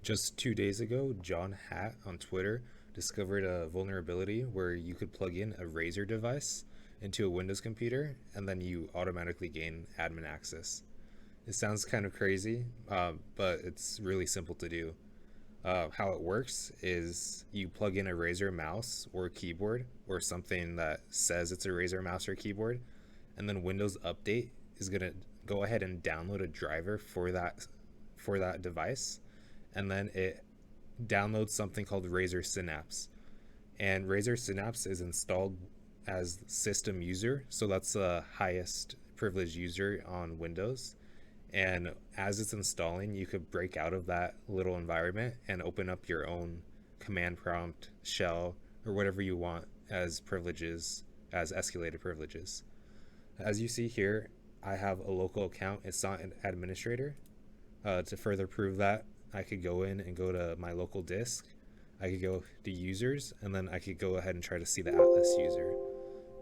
Just 2 days ago, John Hatt on Twitter discovered a vulnerability where you could plug in a Razer device into a Windows computer and then you automatically gain admin access. It sounds kind of crazy, but it's really simple to do. How it works is you plug in a Razer mouse or keyboard or something that says it's a Razer mouse or keyboard, and then Windows Update is gonna go ahead and download a driver for that device, and then it downloads something called Razer Synapse. And Razer Synapse is installed as system user, so that's the highest privileged user on Windows. And as it's installing, you could break out of that little environment and open up your own command prompt, shell, or whatever you want as privileges, as escalated privileges. As you see here, I have a local account. It's not an administrator. To further prove that, I could go in and go to my local disk. I could go to users, and then I could go ahead and try to see the Atlas user.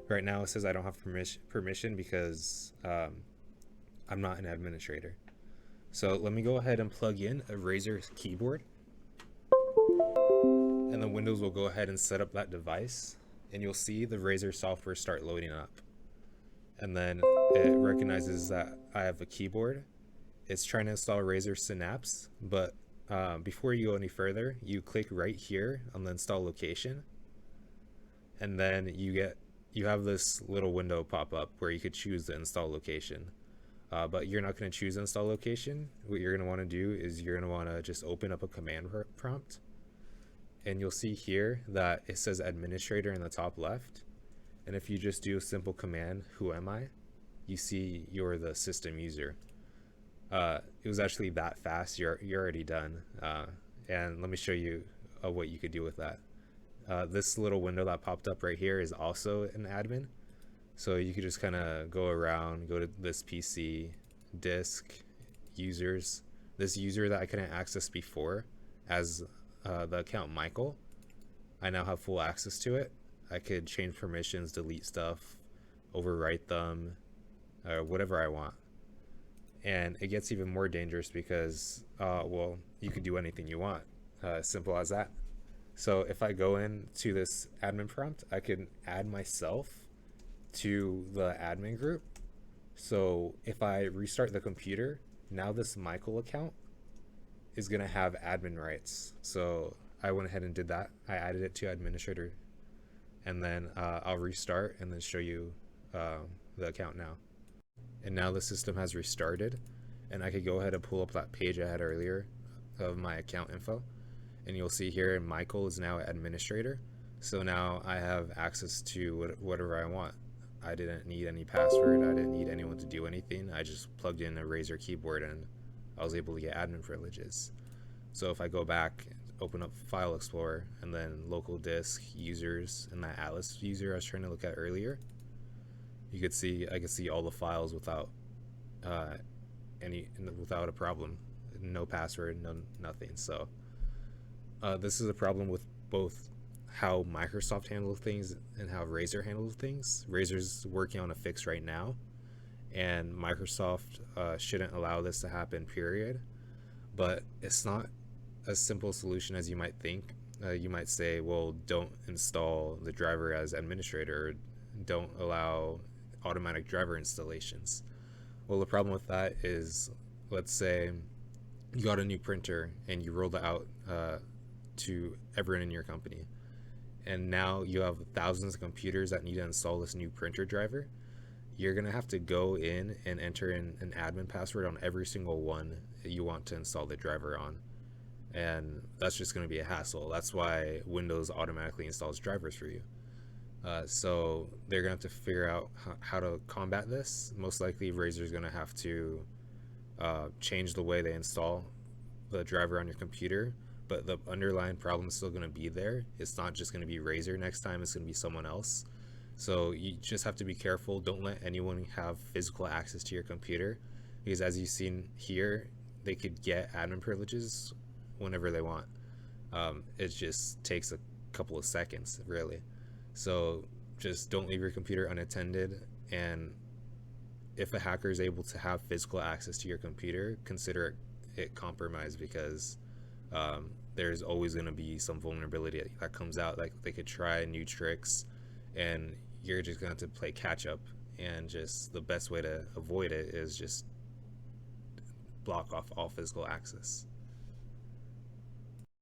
Right now it says I don't have permission because I'm not an administrator. So let me go ahead and plug in a Razer keyboard, and then Windows will go ahead and set up that device, and you'll see the Razer software start loading up. And then it recognizes that I have a keyboard. It's trying to install Razer Synapse, but before you go any further, you click right here on the install location, and then you have this little window pop up where you could choose the install location. But you're not going to choose install location. What you're going to want to do is you're going to want to just open up a command prompt, and you'll see here that it says administrator in the top left. And if you just do a simple command, who am I, you see you're the system user. It was actually that fast. You're already done. And let me show you what you could do with that. This little window that popped up right here is also an admin. So you could just kind of go around, go to this PC, disk, users. This user that I couldn't access before as the account Michael, I now have full access to it. I could change permissions, delete stuff, overwrite them, or whatever I want. And it gets even more dangerous because, well, you could do anything you want. Simple as that. So if I go into this admin prompt, I can add myself to the admin group. So if I restart the computer, now this Michael account is going to have admin rights. So I went ahead and did that. I added it to administrator, and then I'll restart and then show you the account now. And now the system has restarted, and I could go ahead and pull up that page I had earlier of my account info, and you'll see here Michael is now administrator. So now I have access to whatever I want. I didn't need any password. I didn't need anyone to do anything. I just plugged in a Razer keyboard and I was able to get admin privileges. So if I go back, open up File Explorer, and then local disk, users, and that Atlas user I was trying to look at earlier, you could see I could see all the files without without a problem. No password, nothing. So this is a problem with both how Microsoft handles things and how Razer handles things. Razer's working on a fix right now, and Microsoft shouldn't allow this to happen, period. But it's not a simple solution as you might think. You might say, well, don't install the driver as administrator, or don't allow automatic driver installations. Well, the problem with that is, let's say you got a new printer and you rolled it out to everyone in your company, and now you have thousands of computers that need to install this new printer driver. You're gonna have to go in and enter in an admin password on every single one that you want to install the driver on, and that's just gonna be a hassle. That's why Windows automatically installs drivers for you. So they're gonna have to figure out how to combat this. Most likely Razer's gonna have to change the way they install the driver on your computer, but the underlying problem is still gonna be there. It's not just gonna be Razer next time, it's gonna be someone else. So you just have to be careful. Don't let anyone have physical access to your computer, because as you've seen here, they could get admin privileges whenever they want. It just takes a couple of seconds, really. So just don't leave your computer unattended, and if a hacker is able to have physical access to your computer, consider it compromised, because There's always going to be some vulnerability that comes out. Like they could try new tricks, and you're just going to play catch up. And just the best way to avoid it is just block off all physical access.